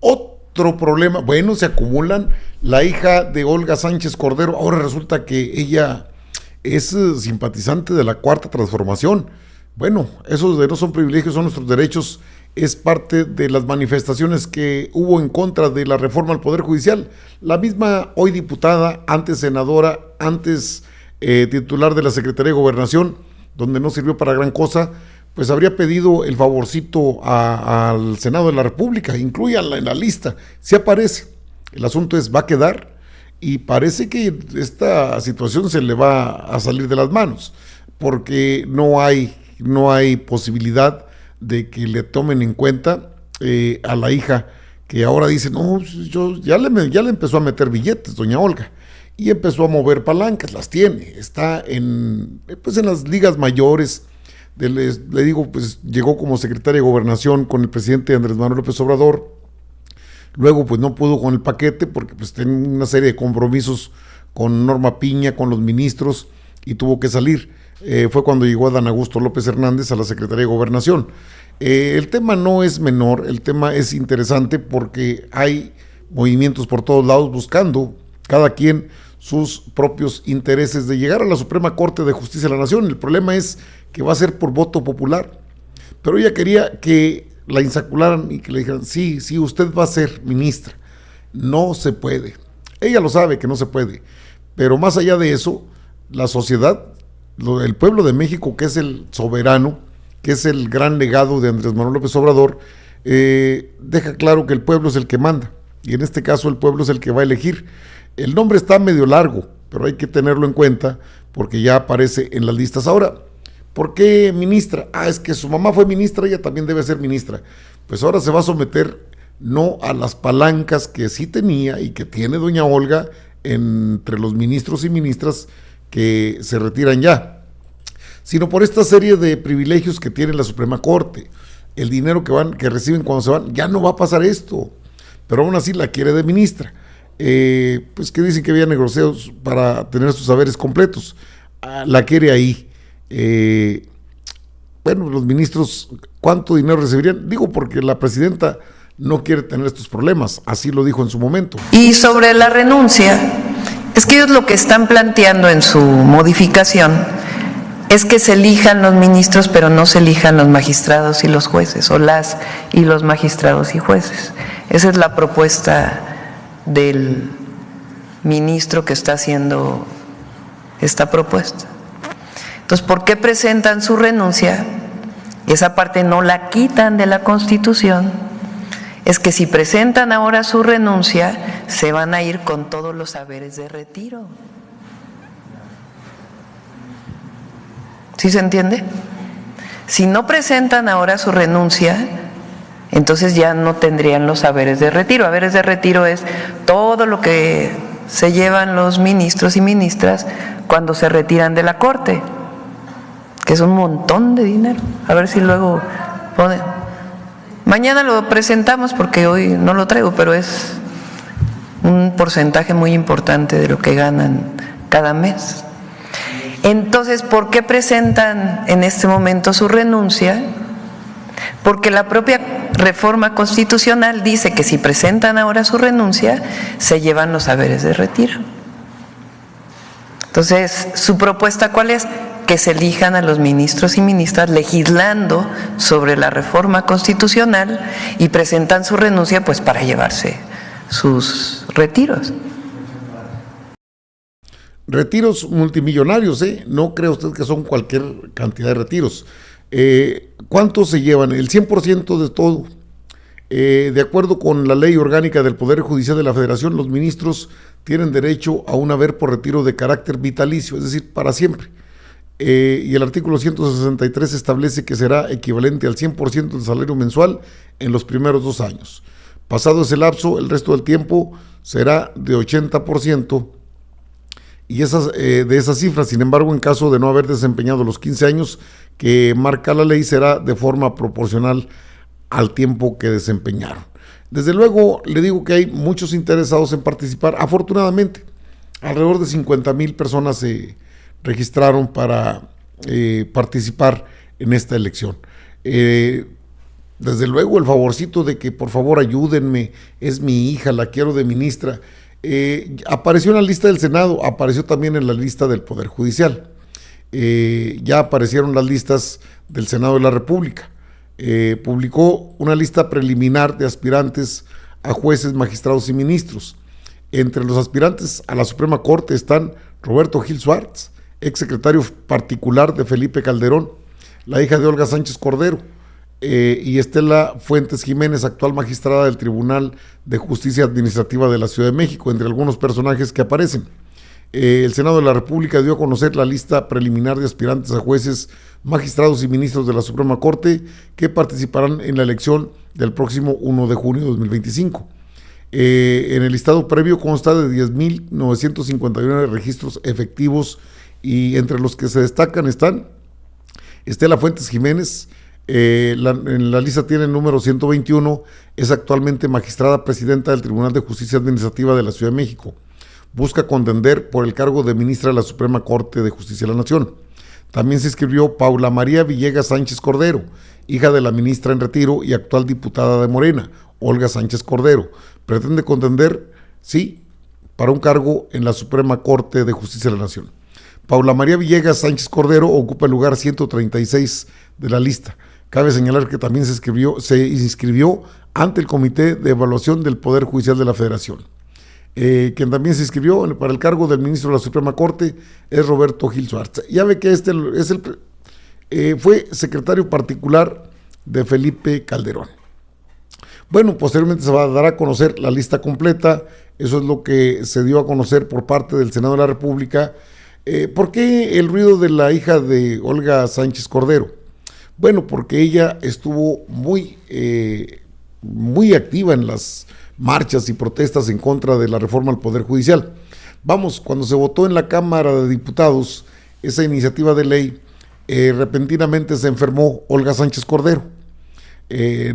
Otro problema, bueno, se acumulan. La hija de Olga Sánchez Cordero, ahora resulta que ella es simpatizante de la Cuarta Transformación. Bueno, esos no son privilegios, son nuestros derechos. Es parte de las manifestaciones que hubo en contra de la reforma al Poder Judicial. La misma hoy diputada, antes senadora, antes titular de la Secretaría de Gobernación, donde no sirvió para gran cosa, pues habría pedido el favorcito al Senado de la República, inclúyanla en la lista. Sí aparece, el asunto es, va a quedar, y parece que esta situación se le va a salir de las manos, porque no hay posibilidad de que le tomen en cuenta a la hija, que ahora dice, no, yo ya le empezó a meter billetes, doña Olga, y empezó a mover palancas, las tiene, está en las ligas mayores. Le digo, pues llegó como secretaria de Gobernación con el presidente Andrés Manuel López Obrador. Luego pues no pudo con el paquete porque pues tenía una serie de compromisos con Norma Piña, con los ministros, y tuvo que salir. Fue cuando llegó Adán Augusto López Hernández a la Secretaría de Gobernación. El tema no es menor, el tema es interesante porque hay movimientos por todos lados buscando cada quien sus propios intereses de llegar a la Suprema Corte de Justicia de la Nación. El problema es que va a ser por voto popular, pero ella quería que la insacularan y que le dijeran, sí, usted va a ser ministra. No se puede. Ella lo sabe que no se puede, pero más allá de eso, la sociedad, el pueblo de México, que es el soberano, que es el gran legado de Andrés Manuel López Obrador, deja claro que el pueblo es el que manda, y en este caso el pueblo es el que va a elegir. El nombre está medio largo, pero hay que tenerlo en cuenta porque ya aparece en las listas. Ahora, ¿por qué ministra? Es que su mamá fue ministra, ella también debe ser ministra. Pues ahora se va a someter no a las palancas que sí tenía y que tiene doña Olga entre los ministros y ministras que se retiran ya, sino por esta serie de privilegios que tiene la Suprema Corte. El dinero que reciben cuando se van, ya no va a pasar esto, pero aún así la quiere de ministra. Pues que dicen que había negociados para tener sus saberes completos. La quiere ahí. Bueno, los ministros, ¿cuánto dinero recibirían? Digo, porque la presidenta no quiere tener estos problemas, así lo dijo en su momento. Y sobre la renuncia, es que ellos lo que están planteando en su modificación es que se elijan los ministros, pero no se elijan los magistrados y los jueces, o las y los magistrados y jueces. Esa es la propuesta del ministro que está haciendo esta propuesta. Entonces, ¿por qué presentan su renuncia? Esa parte no la quitan de la Constitución. Es que si presentan ahora su renuncia, se van a ir con todos los saberes de retiro. ¿Sí se entiende? Si no presentan ahora su renuncia, entonces ya no tendrían los saberes de retiro. Saberes de retiro es todo lo que se llevan los ministros y ministras cuando se retiran de la Corte, que es un montón de dinero. A ver si luego mañana lo presentamos porque hoy no lo traigo, pero es un porcentaje muy importante de lo que ganan cada mes. Entonces, ¿por qué presentan en este momento su renuncia? Porque la propia reforma constitucional dice que si presentan ahora su renuncia, se llevan los saberes de retiro. Entonces, ¿su propuesta cuál es? Que se elijan a los ministros y ministras legislando sobre la reforma constitucional y presentan su renuncia pues para llevarse sus retiros. Retiros multimillonarios, no cree usted que son cualquier cantidad de retiros. ¿Cuántos se llevan? El 100% de todo. De acuerdo con la ley orgánica del Poder Judicial de la Federación, los ministros tienen derecho a un haber por retiro de carácter vitalicio, es decir, para siempre. Y el artículo 163 establece que será equivalente al 100% del salario mensual en los primeros 2 años. Pasado ese lapso, el resto del tiempo será de 80%. Y de esas cifras, sin embargo, en caso de no haber desempeñado los 15 años que marca la ley, será de forma proporcional al tiempo que desempeñaron. Desde luego, le digo que hay muchos interesados en participar. Afortunadamente, alrededor de 50,000 personas se registraron para participar en esta elección. Desde luego el favorcito de que por favor ayúdenme, es mi hija, la quiero de ministra. Apareció en la lista del Senado, apareció también en la lista del Poder Judicial. Ya aparecieron las listas del Senado de la República. Publicó una lista preliminar de aspirantes a jueces, magistrados y ministros. Entre los aspirantes a la Suprema Corte están Roberto Gil Suárez, exsecretario particular de Felipe Calderón, la hija de Olga Sánchez Cordero, y Estela Fuentes Jiménez, actual magistrada del Tribunal de Justicia Administrativa de la Ciudad de México, entre algunos personajes que aparecen. El Senado de la República dio a conocer la lista preliminar de aspirantes a jueces, magistrados y ministros de la Suprema Corte que participarán en la elección del próximo 1 de junio de 2025. En el listado previo consta de 10.959 registros efectivos y entre los que se destacan están Estela Fuentes Jiménez, en la lista tiene el número 121, es actualmente magistrada presidenta del Tribunal de Justicia Administrativa de la Ciudad de México. Busca contender por el cargo de ministra de la Suprema Corte de Justicia de la Nación. También se inscribió Paula María Villegas Sánchez Cordero, hija de la ministra en retiro y actual diputada de Morena, Olga Sánchez Cordero. Pretende contender, sí, para un cargo en la Suprema Corte de Justicia de la Nación. Paula María Villegas Sánchez Cordero ocupa el lugar 136 de la lista. Cabe señalar que también se inscribió ante el Comité de Evaluación del Poder Judicial de la Federación. Quien también se inscribió para el cargo del ministro de la Suprema Corte es Roberto Gil Suárez. Ya ve que fue secretario particular de Felipe Calderón. Bueno, posteriormente se va a dar a conocer la lista completa. Eso es lo que se dio a conocer por parte del Senado de la República. ¿Por qué el ruido de la hija de Olga Sánchez Cordero? Bueno, porque ella estuvo muy activa en las marchas y protestas en contra de la reforma al Poder Judicial. Vamos, cuando se votó en la Cámara de Diputados esa iniciativa de ley, repentinamente se enfermó Olga Sánchez Cordero.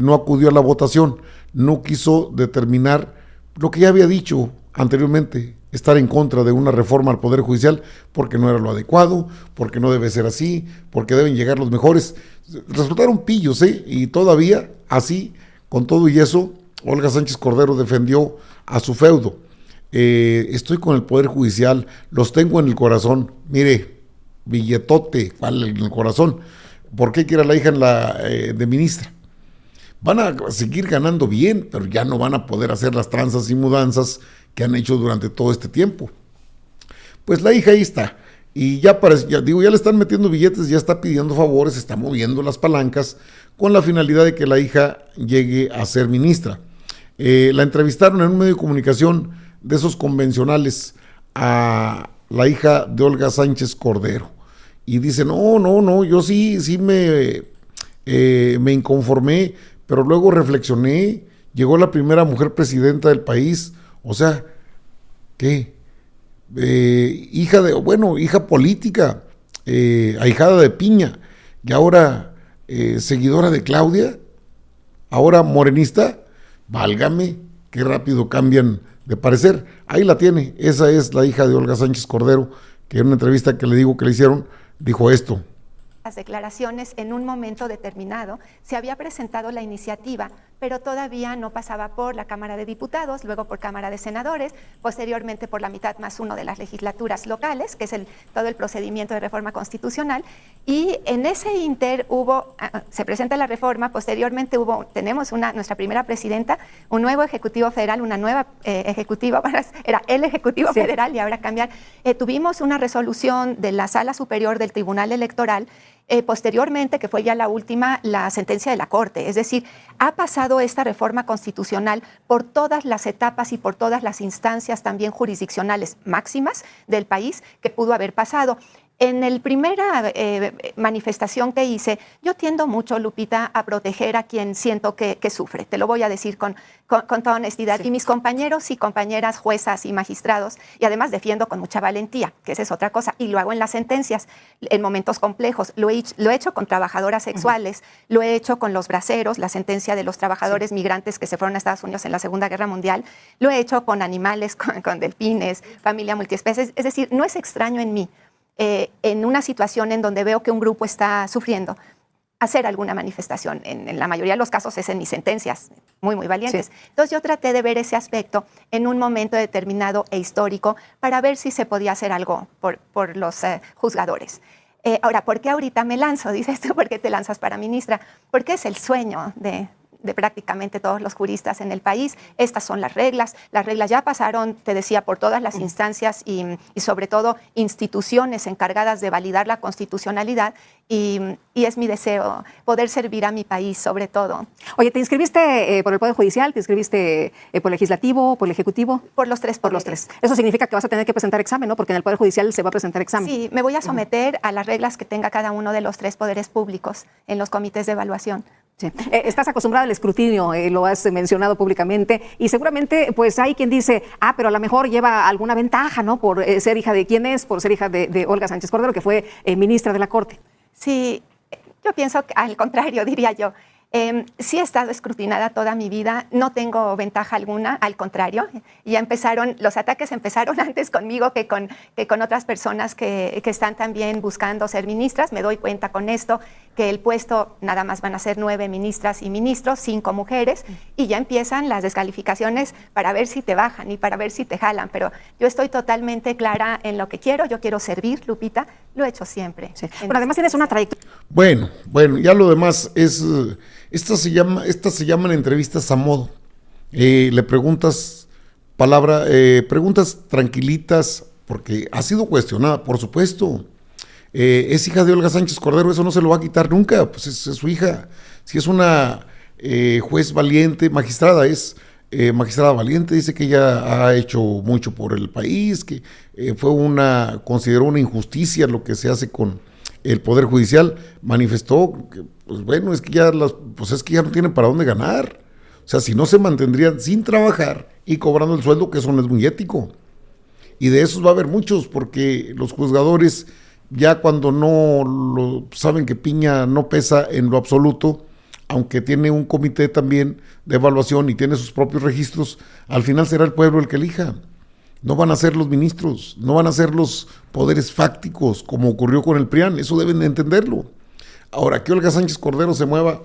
No acudió a la votación, no quiso determinar lo que ya había dicho anteriormente, estar en contra de una reforma al Poder Judicial porque no era lo adecuado, porque no debe ser así, porque deben llegar los mejores. Resultaron pillos, y todavía así, con todo y eso, Olga Sánchez Cordero defendió a su feudo. Estoy con el Poder Judicial, los tengo en el corazón. Mire, billetote, vale, en el corazón. ¿Por qué quiere la hija de ministra? Van a seguir ganando bien, pero ya no van a poder hacer las tranzas y mudanzas que han hecho durante todo este tiempo. Pues la hija ahí está, y ya le están metiendo billetes, ya está pidiendo favores, está moviendo las palancas con la finalidad de que la hija llegue a ser ministra. La entrevistaron en un medio de comunicación de esos convencionales a la hija de Olga Sánchez Cordero, y dice, no, yo sí me inconformé, pero luego reflexioné, llegó la primera mujer presidenta del país, o sea, ¿qué? Hija política, ahijada de Piña, y ahora seguidora de Claudia, ahora morenista, válgame, qué rápido cambian de parecer. Ahí la tiene, esa es la hija de Olga Sánchez Cordero, que en una entrevista que le digo que le hicieron, dijo esto. Las declaraciones en un momento determinado, se había presentado la iniciativa, pero todavía no pasaba por la Cámara de Diputados, luego por Cámara de Senadores, posteriormente por la mitad más uno de las legislaturas locales, que es todo el procedimiento de reforma constitucional, y en ese inter se presenta la reforma, posteriormente tenemos nuestra primera presidenta, un nuevo Ejecutivo Federal, una nueva Ejecutiva, era el Ejecutivo Federal y ahora cambiar. Tuvimos una resolución de la Sala Superior del Tribunal Electoral, posteriormente, que fue ya la última, la sentencia de la Corte. Es decir, ha pasado esta reforma constitucional por todas las etapas y por todas las instancias también jurisdiccionales máximas del país que pudo haber pasado. En la primera manifestación que hice, yo tiendo mucho, Lupita, a proteger a quien siento que sufre. Te lo voy a decir con toda honestidad. Sí. Y mis compañeros y compañeras juezas y magistrados, y además defiendo con mucha valentía, que esa es otra cosa, y lo hago en las sentencias, en momentos complejos. Lo he hecho con trabajadoras sexuales, lo he hecho con los braceros, la sentencia de los trabajadores migrantes que se fueron a Estados Unidos en la Segunda Guerra Mundial, lo he hecho con animales, con delfines, familia multiespecies. Es decir, no es extraño en mí. En una situación en donde veo que un grupo está sufriendo, hacer alguna manifestación. En la mayoría de los casos es en mis sentencias, muy, muy valientes. Sí. Entonces yo traté de ver ese aspecto en un momento determinado e histórico para ver si se podía hacer algo por los juzgadores. Ahora, ¿por qué ahorita me lanzo? Dices tú, ¿por qué te lanzas para ministra? Porque es el sueño de prácticamente todos los juristas en el país. Estas son las reglas ya pasaron, te decía, por todas las instancias y sobre todo instituciones encargadas de validar la constitucionalidad y es mi deseo poder servir a mi país sobre todo. Oye, ¿te inscribiste por el Poder Judicial? ¿Te inscribiste por el Legislativo, por el Ejecutivo? Por los tres poderes. Por los tres. Eso significa que vas a tener que presentar examen, ¿no? Porque en el Poder Judicial se va a presentar examen. Sí, me voy a someter a las reglas que tenga cada uno de los tres poderes públicos en los comités de evaluación. Sí. Estás acostumbrada al escrutinio, lo has mencionado públicamente, y seguramente pues hay quien dice, pero a lo mejor lleva alguna ventaja, ¿no? Por ser hija de quién es, por ser hija de Olga Sánchez Cordero, que fue ministra de la Corte. Sí, yo pienso que al contrario, diría yo. Sí he estado escrutinada toda mi vida, no tengo ventaja alguna, al contrario. Ya los ataques empezaron antes conmigo que con otras personas que están también buscando ser ministras. Me doy cuenta con esto que el puesto nada más van a ser 9 ministras y ministros, 5 mujeres, y ya empiezan las descalificaciones para ver si te bajan y para ver si te jalan. Pero yo estoy totalmente clara en lo que quiero, yo quiero servir, Lupita, lo he hecho siempre. Sí. Pero además tienes una trayectoria. Bueno, ya lo demás es... Estas se llaman entrevistas a modo. Le preguntas preguntas tranquilitas, porque ha sido cuestionada, por supuesto. Es hija de Olga Sánchez Cordero, eso no se lo va a quitar nunca, pues es su hija. Si es una juez valiente, magistrada valiente, dice que ella ha hecho mucho por el país, que consideró una injusticia lo que se hace con el Poder Judicial. Manifestó que, pues bueno, es que ya no tienen para dónde ganar. O sea, si no se mantendrían sin trabajar y cobrando el sueldo, que eso no es muy ético. Y de esos va a haber muchos, porque los juzgadores, ya cuando saben que piña no pesa en lo absoluto, aunque tiene un comité también de evaluación y tiene sus propios registros, al final será el pueblo el que elija. No van a ser los ministros, no van a ser los poderes fácticos, como ocurrió con el PRIAN, eso deben de entenderlo. Ahora, que Olga Sánchez Cordero se mueva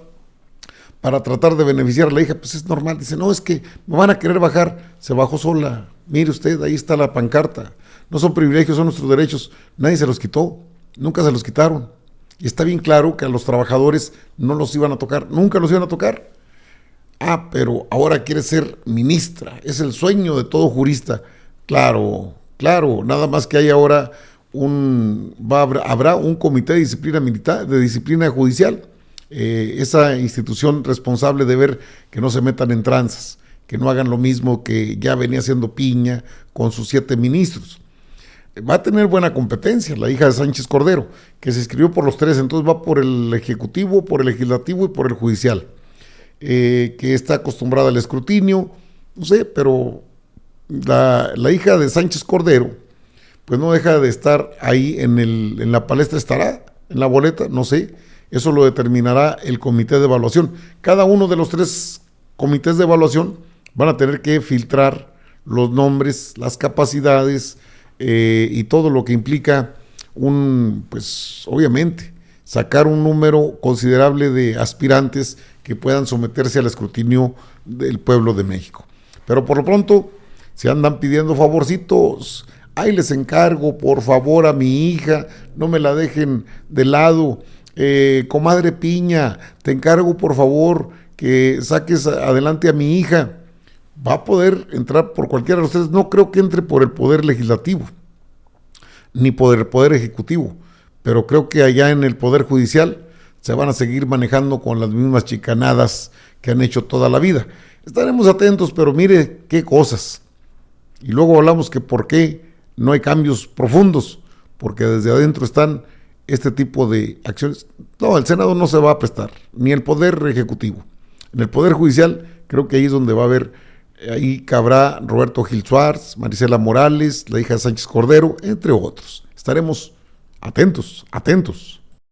para tratar de beneficiar a la hija, pues es normal. Dice, no, es que me van a querer bajar. Se bajó sola. Mire usted, ahí está la pancarta. No son privilegios, son nuestros derechos. Nadie se los quitó, nunca se los quitaron. Y está bien claro que a los trabajadores no los iban a tocar, nunca los iban a tocar. Pero ahora quiere ser ministra, es el sueño de todo jurista. Claro, nada más que hay ahora habrá un comité de disciplina militar, de disciplina judicial, esa institución responsable de ver que no se metan en tranzas, que no hagan lo mismo que ya venía haciendo Piña con sus 7 ministros. Va a tener buena competencia la hija de Sánchez Cordero, que se inscribió por los 3, entonces va por el Ejecutivo, por el Legislativo y por el Judicial, que está acostumbrada al escrutinio, no sé, pero la hija de Sánchez Cordero pues no deja de estar ahí en la palestra. ¿Estará en la boleta? No sé, eso lo determinará el comité de evaluación. Cada uno de los 3 comités de evaluación van a tener que filtrar los nombres, las capacidades y todo lo que implica pues obviamente sacar un número considerable de aspirantes que puedan someterse al escrutinio del pueblo de México. Pero por lo pronto se andan pidiendo favorcitos. Ahí les encargo, por favor, a mi hija, no me la dejen de lado. Comadre Piña, te encargo, por favor, que saques adelante a mi hija. Va a poder entrar por cualquiera de ustedes. No creo que entre por el Poder Legislativo, ni por el Poder Ejecutivo, pero creo que allá en el Poder Judicial se van a seguir manejando con las mismas chicanadas que han hecho toda la vida. Estaremos atentos, pero mire qué cosas. Y luego hablamos que por qué no hay cambios profundos, porque desde adentro están este tipo de acciones. No, el Senado no se va a prestar, ni el Poder Ejecutivo. En el Poder Judicial creo que ahí es donde va a haber, ahí cabrá Roberto Gil Suárez, Marisela Morales, la hija de Sánchez Cordero, entre otros. Estaremos atentos.